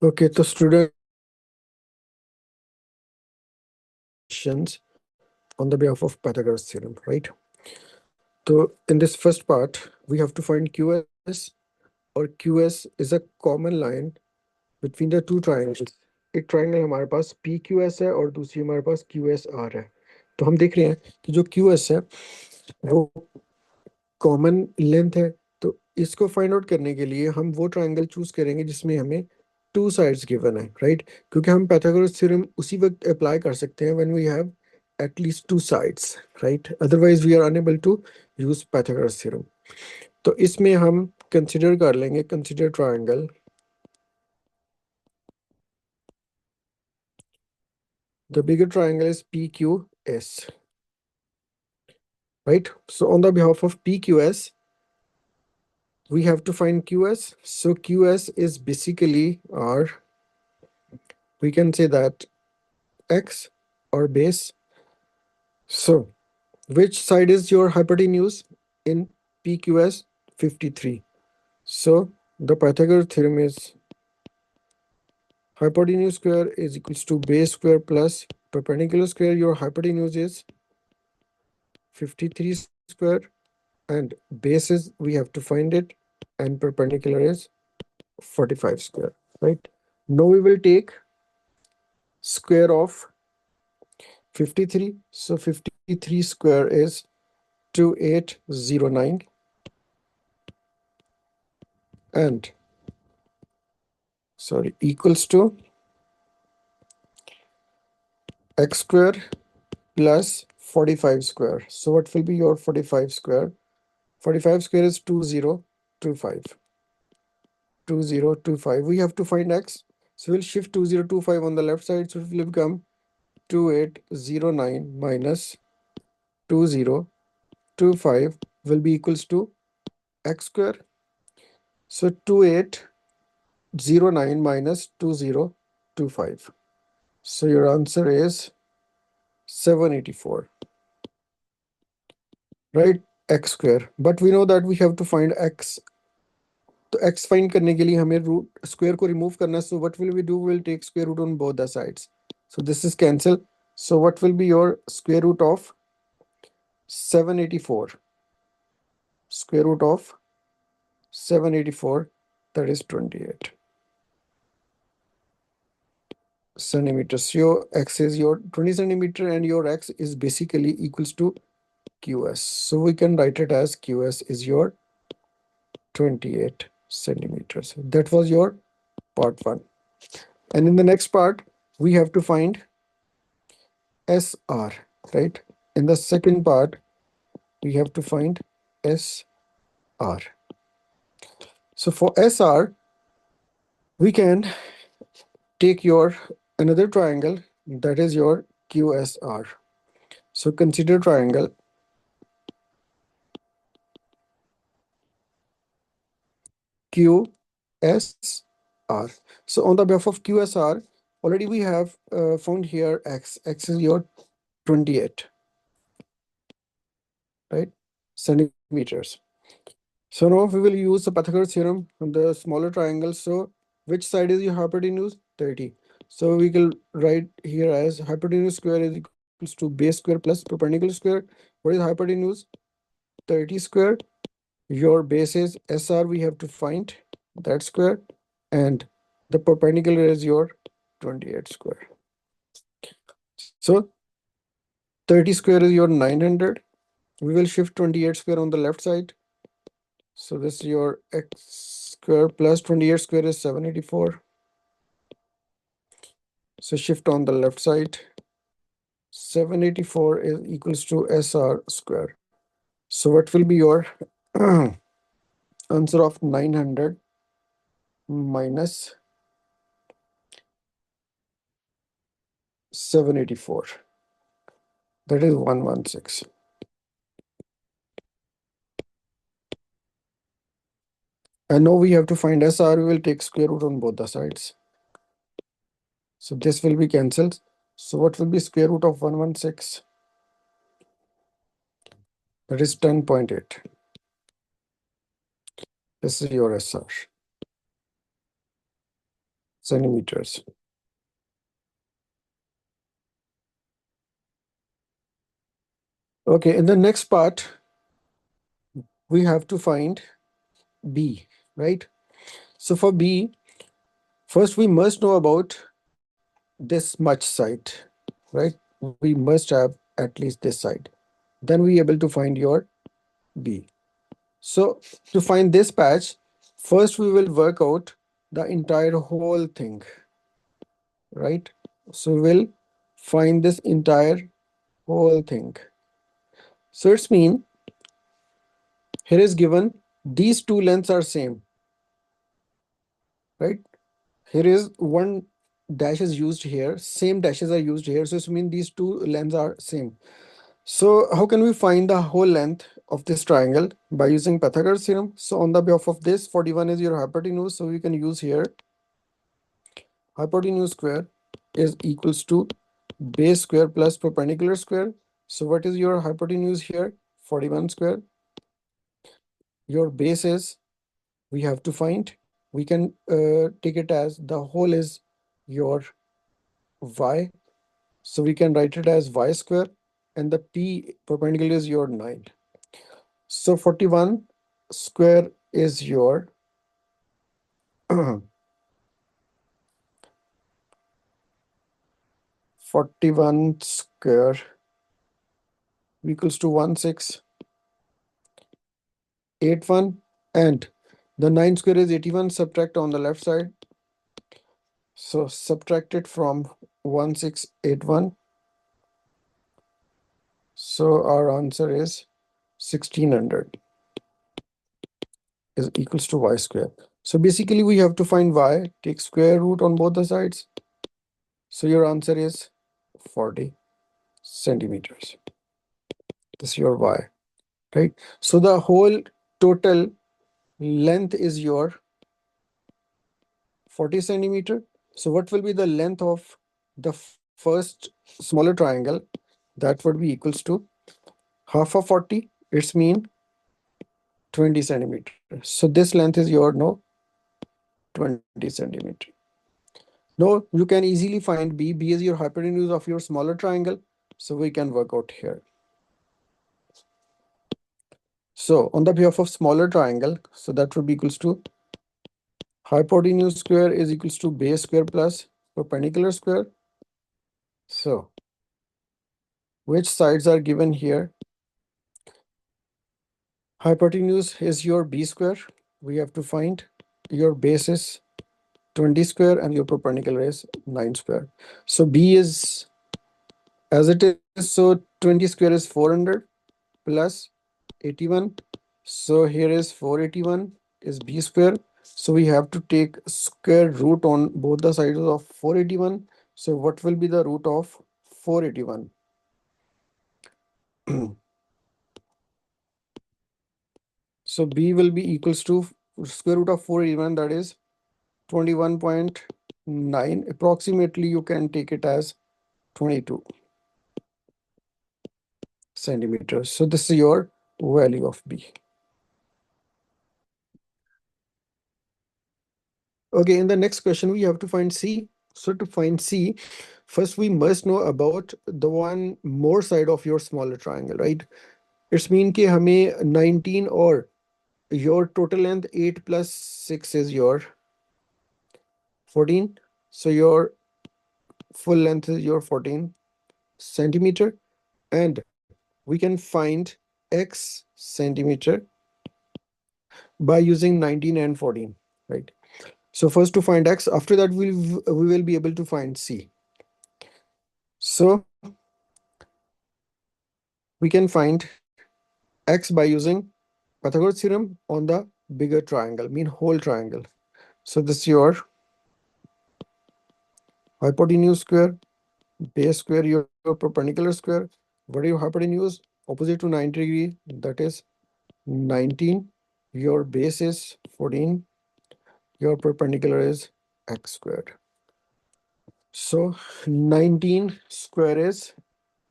Okay, so students on the behalf of Pythagoras theorem, right? So in this first part, we have to find QS, or QS is a common line between the two triangles. एक triangle हमारे पास P Q S है और दूसरी हमारे पास Q S R है। तो हम देख रहे हैं कि जो क्यू एस है वो कॉमन लेंथ है। तो इसको फाइंड आउट करने के लिए हम वो ट्राइंगल चूज करेंगे जिसमें हमें टू साइड्स गिवन है, राइट? क्योंकि हम पाइथागोरस थ्योरम उसी वक्त अप्लाई कर सकते हैं when we have at least two sides, right? Otherwise we are unable to use Pythagoras theorem. तो इसमें हम कंसिडर कर लेंगे, consider triangle. The bigger triangle is PQS, right? So on the behalf of PQS, we have to find QS. So QS is basically our, we can say that X or base. So which side is your hypotenuse in PQS? 53. So the Pythagoras theorem is hypotenuse square is equals to base square plus perpendicular square. Your hypotenuse is 53 square and base is, we have to find it, and perpendicular is 45 square, right? Now we will take square of 53. So 53 square is 2809 and sorry equals to x square plus 45 square. So what will be your 45 square? 45 square is 2025. 2025. We have to find x. So we'll shift 2025 on the left side. So it will become 2809 minus 2025 will be equals to x square. So 2809 minus 2025. So your answer is 784, right? X square. But we know that we have to find x. तो x find करने के लिए हमें root square को remove करना है। So what will we do, will take square root on both the sides. So this is cancel. So what will be your square root of 784? Square root of 784, that is 28 centimeters. Your x is your 20 centimeter and your x is basically equals to QS. So we can write it as QS is your 28 centimeters. That was your part 1. And in the next part, we have to find SR, right? In the second part, we have to find SR. So for SR, we can take your another triangle, that is your QSR. So consider triangle QSR. So on the behalf of QSR, already we have found here x. X is your 28, right? Centimeters. So now we will use the Pythagoras theorem on the smaller triangle. So which side is your hypotenuse? 30. So we will write here as hypotenuse square is equals to base square plus perpendicular square. What is hypotenuse? 30 square. Your base is SR, we have to find that square, and the perpendicular is your 28 square. So 30 square is your 900. We will shift 28 square on the left side. So this is your x square plus 28 square is 784. So shift on the left side. 784 is equals to SR square. So what will be your answer of 900 minus 784? That is 116. And now we have to find SR. We will take square root on both the sides. So this will be cancelled. So what will be square root of 116? That is 10.8. This is your SR. centimeters. Okay, in the next part, we have to find B, right? So for B, first we must know about this much side, right? We must have at least this side. Then we able to find your B. So to find this patch, first we will work out the entire whole thing, right? So we'll find this entire whole thing. So it's mean here is given these two lengths are same, right? Here is one dash is used here, same dashes are used here. So it means these two lengths are same. So how can we find the whole length of this triangle? By using Pythagoras theorem. So on the behalf of this, 41 is your hypotenuse. So we can use here hypotenuse square is equals to base square plus perpendicular square. So what is your hypotenuse here? 41 square. Your base is, we have to find, we can take it as the whole is your y. So we can write it as y square, and the p perpendicular is your 9. So 41 square is your 41 square equals to 1681, and the 9 square is 81. Subtract on the left side. So subtract it from 1681. So our answer is 1600 is equals to y square. So basically we have to find y, take square root on both the sides. So your answer is 40 centimeters. This is your y, right? So the whole total length is your 40 centimeter. So what will be the length of the first smaller triangle? That would be equals to half of 40. It's mean 20 centimeter. So this length is your 20 centimeter. Now you can easily find B. B is your hypotenuse of your smaller triangle. So we can work out here. So on the behalf of smaller triangle, so that would be equals to hypotenuse square is equals to base square plus perpendicular square. So which sides are given here? Hypotenuse is your b square. We have to find your base is 20 square and your perpendicular is 9 square. So b is as it is. So 20 square is 400 plus 81. So here is 481 is b square. So we have to take square root on both the sides of 481. So what will be the root of 481? So b will be equals to square root of 481, that is 21.9. Approximately you can take it as 22 centimeters. So this is your value of b. Okay, in the next question we have to find c. So to find c, first we must know about the one more side of your smaller triangle, right? It's mean कि हमें 19 or your total length 8 plus 6 is your 14. So your full length is your 14 centimeter, and we can find x centimeter by using 19 and 14, right? So first to find x, after that we will be able to find c. So we can find x by using Pythagoras theorem on the bigger triangle, mean whole triangle. So this is your hypotenuse square, base square, your perpendicular square. What are your hypotenuse? Opposite to 90 degree, that is 19. Your base is 14. Your perpendicular is x squared. So 19 square is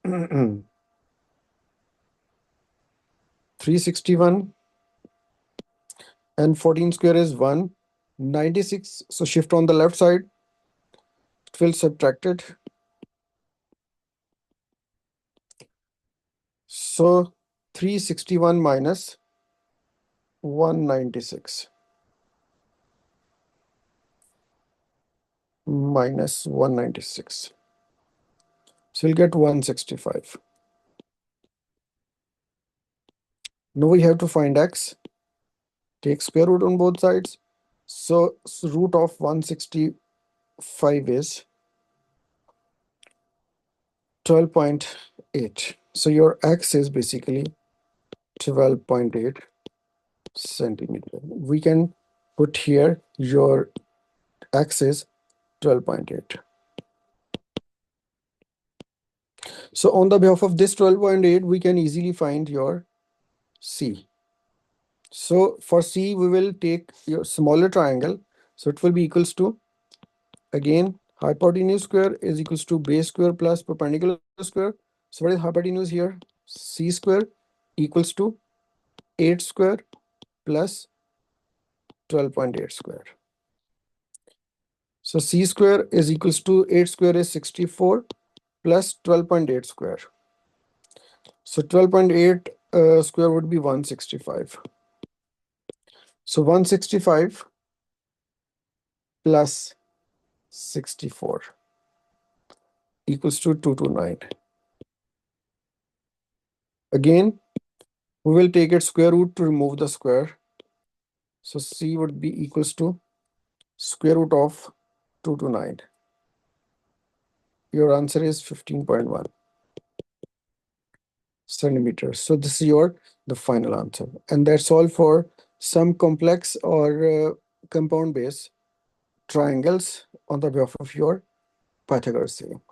361, and 14 square is 196. So shift on the left side. will subtract it. So 361 minus 196 minus 196. So you'll get 165. Now we have to find x. Take square root on both sides. So root of 165 is 12.8. So your x is basically 12.8 centimeter. We can put here your x is 12.8. So on the behalf of this 12.8, we can easily find your c. So for c, we will take your smaller triangle. So it will be equals to, again, hypotenuse square is equals to base square plus perpendicular square. So what is hypotenuse here? C square equals to 8 square plus 12.8 square. So c square is equals to 8 square is 64 plus 12.8 square. So 12.8 square would be 165. So 165 plus 64 equals to 229. Again, we will take its square root to remove the square. So c would be equals to square root of 229. Your answer is 15.1 centimeters. So this is the final answer. And that's all for some complex or compound base triangles on the behalf of your Pythagoras theorem.